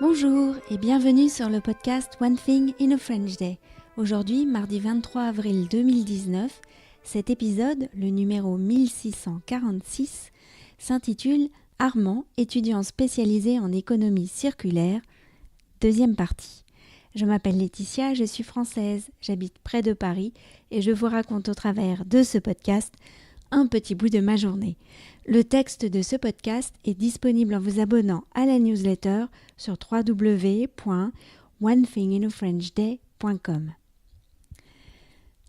Bonjour et bienvenue sur le podcast One Thing in a French Day. Aujourd'hui, mardi 23 avril 2019, cet épisode, le numéro 1646, s'intitule « Armand, étudiant spécialisé en économie circulaire », deuxième partie. Je m'appelle Laetitia, je suis française, j'habite près de Paris et je vous raconte au travers de ce podcast un petit bout de ma journée. Le texte de ce podcast est disponible en vous abonnant à la newsletter sur www.onethinginafrenchday.com.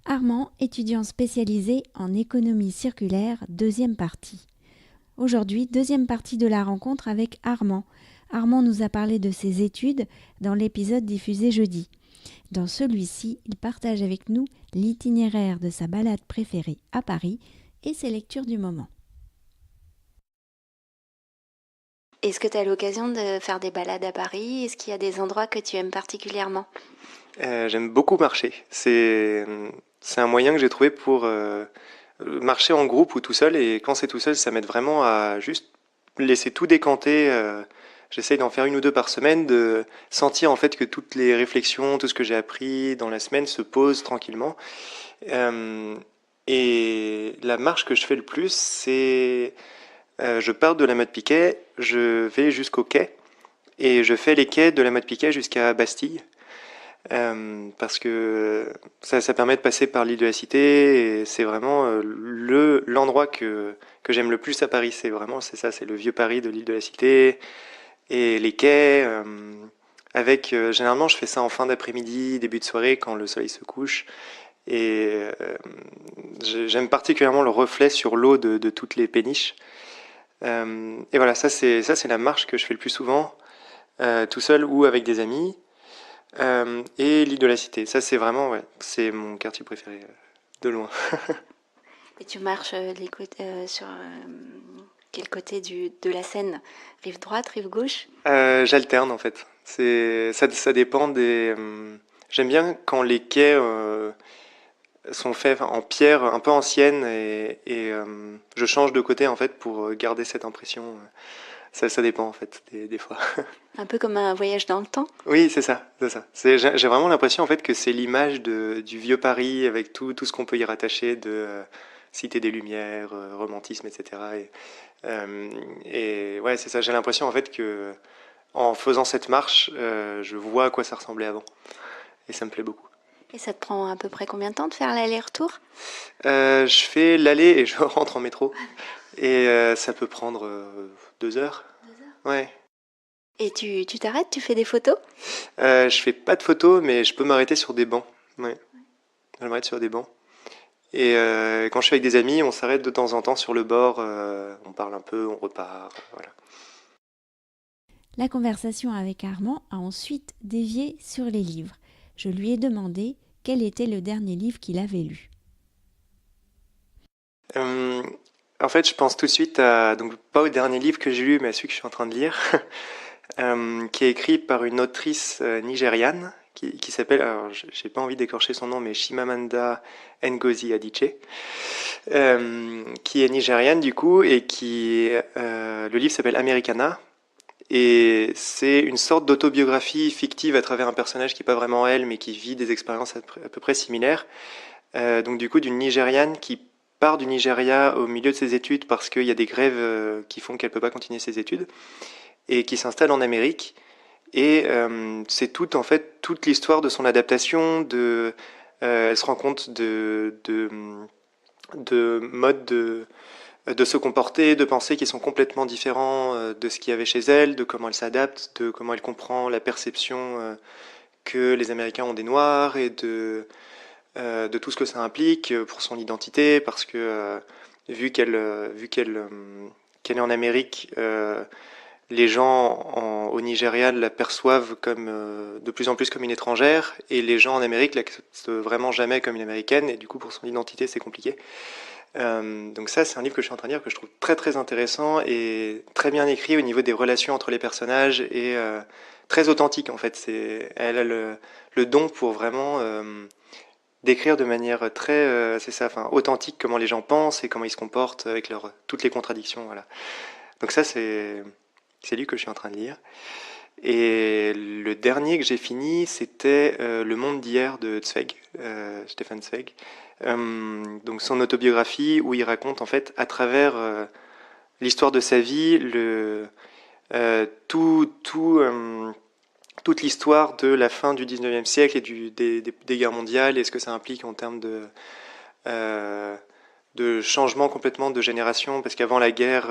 Armand, étudiant spécialisé en économie circulaire, deuxième partie. Aujourd'hui, deuxième partie de la rencontre avec Armand. Armand nous a parlé de ses études dans l'épisode diffusé jeudi. Dans celui-ci, il partage avec nous l'itinéraire de sa balade préférée à Paris et ses lectures du moment. Est-ce que tu as l'occasion de faire des balades à Paris ? Est-ce qu'il y a des endroits que tu aimes particulièrement ? J'aime beaucoup marcher. C'est un moyen que j'ai trouvé pour marcher en groupe ou tout seul. Et quand c'est tout seul, ça m'aide vraiment à juste laisser tout décanter. J'essaye d'en faire 1 ou 2 par semaine, de sentir en fait que toutes les réflexions, tout ce que j'ai appris dans la semaine se posent tranquillement. Et la marche que je fais le plus, c'est je pars de la Motte Piquet, je vais jusqu'au quai et je fais les quais de la Motte Piquet jusqu'à Bastille. Parce que ça permet de passer par l'île de la Cité et c'est vraiment l'endroit que j'aime le plus à Paris. C'est ça, c'est le vieux Paris de l'île de la Cité et les quais. Généralement, je fais ça en fin d'après-midi, début de soirée, quand le soleil se couche. Et j'aime particulièrement le reflet sur l'eau de toutes les péniches. Et voilà, ça c'est la marche que je fais le plus souvent, tout seul ou avec des amis. Et l'île de la Cité, ça c'est vraiment, c'est mon quartier préféré, de loin. Et tu marches sur quel côté de la Seine ? Rive droite, rive gauche ? J'alterne en fait. Ça dépend des. J'aime bien quand les quais sont faits en pierre un peu ancienne et je change de côté en fait pour garder cette impression. Ça dépend en fait des fois. Un peu comme un voyage dans le temps ? Oui, c'est ça. J'ai vraiment l'impression en fait que c'est l'image du vieux Paris avec tout ce qu'on peut y rattacher de Cité des Lumières, romantisme, etc. Et ouais, c'est ça. J'ai l'impression en fait que en faisant cette marche, je vois à quoi ça ressemblait avant. Et ça me plaît beaucoup. Et ça te prend à peu près combien de temps de faire l'aller-retour ? Je fais l'aller et je rentre en métro. Et ça peut prendre 2 heures. 2 heures ? Ouais. Et tu t'arrêtes, tu fais des photos ? Je fais pas de photos, mais je peux m'arrêter sur des bancs. Ouais. Je m'arrête sur des bancs. Et quand je suis avec des amis, on s'arrête de temps en temps sur le bord, on parle un peu, on repart, voilà. La conversation avec Armand a ensuite dévié sur les livres. Je lui ai demandé quel était le dernier livre qu'il avait lu. En fait, je pense tout de suite donc pas au dernier livre que j'ai lu, mais à celui que je suis en train de lire, qui est écrit par une autrice nigériane qui s'appelle, alors j'ai pas envie d'écorcher son nom, mais Chimamanda Ngozi Adichie, qui est nigériane du coup, et le livre s'appelle Americana, et c'est une sorte d'autobiographie fictive à travers un personnage qui n'est pas vraiment elle, mais qui vit des expériences à peu près similaires. Donc du coup, d'une Nigériane qui part du Nigeria au milieu de ses études parce qu'il y a des grèves qui font qu'elle ne peut pas continuer ses études, et qui s'installe en Amérique. Et c'est toute l'histoire de son adaptation. Elle se rend compte de modes de se comporter, de penser qui sont complètement différents de ce qu'il y avait chez elle, de comment elle s'adapte, de comment elle comprend la perception que les Américains ont des Noirs et de tout ce que ça implique pour son identité, parce que vu qu'elle est en Amérique, les gens au Nigeria la perçoivent comme de plus en plus comme une étrangère, et les gens en Amérique l'acceptent vraiment jamais comme une américaine, et du coup pour son identité c'est compliqué. Donc ça, c'est un livre que je suis en train de lire, que je trouve très très intéressant et très bien écrit au niveau des relations entre les personnages, et très authentique en fait. Elle a le don pour vraiment décrire de manière très authentique comment les gens pensent et comment ils se comportent avec toutes les contradictions. Voilà. Donc ça, c'est lui que je suis en train de lire. Et le dernier que j'ai fini, c'était Le monde d'hier de Zweig, Stefan Zweig. Donc son autobiographie où il raconte en fait à travers l'histoire de sa vie, euh, tout, tout, euh, toute l'histoire de la fin du 19e siècle et des guerres mondiales et ce que ça implique en termes euh, de changement complètement de génération. Parce qu'avant la guerre,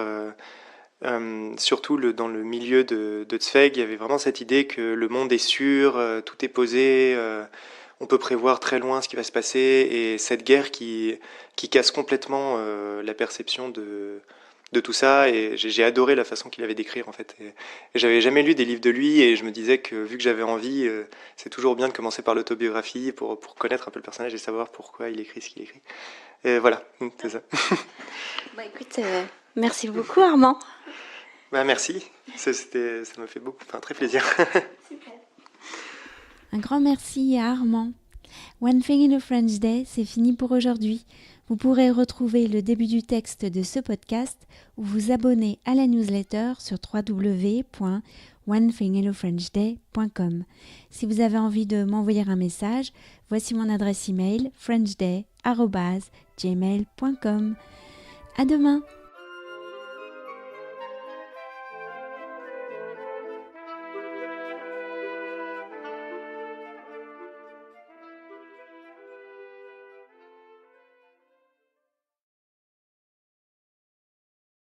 surtout dans le milieu de Zweig, il y avait vraiment cette idée que le monde est sûr, tout est posé, on peut prévoir très loin ce qui va se passer, et cette guerre qui casse complètement la perception de tout ça, et j'ai adoré la façon qu'il avait d'écrire en fait. Et j'avais jamais lu des livres de lui, et je me disais que vu que j'avais envie, c'est toujours bien de commencer par l'autobiographie pour connaître un peu le personnage et savoir pourquoi il écrit ce qu'il écrit. Et voilà, c'est ça. Bah écoute, merci beaucoup Armand. Bah merci, ça m'a fait très plaisir. Super. Un grand merci à Armand. One Thing in a French Day, c'est fini pour aujourd'hui. Vous pourrez retrouver le début du texte de ce podcast ou vous abonner à la newsletter sur www.onethinginafrenchday.com. Si vous avez envie de m'envoyer un message, voici mon adresse email frenchday@gmail.com. À demain!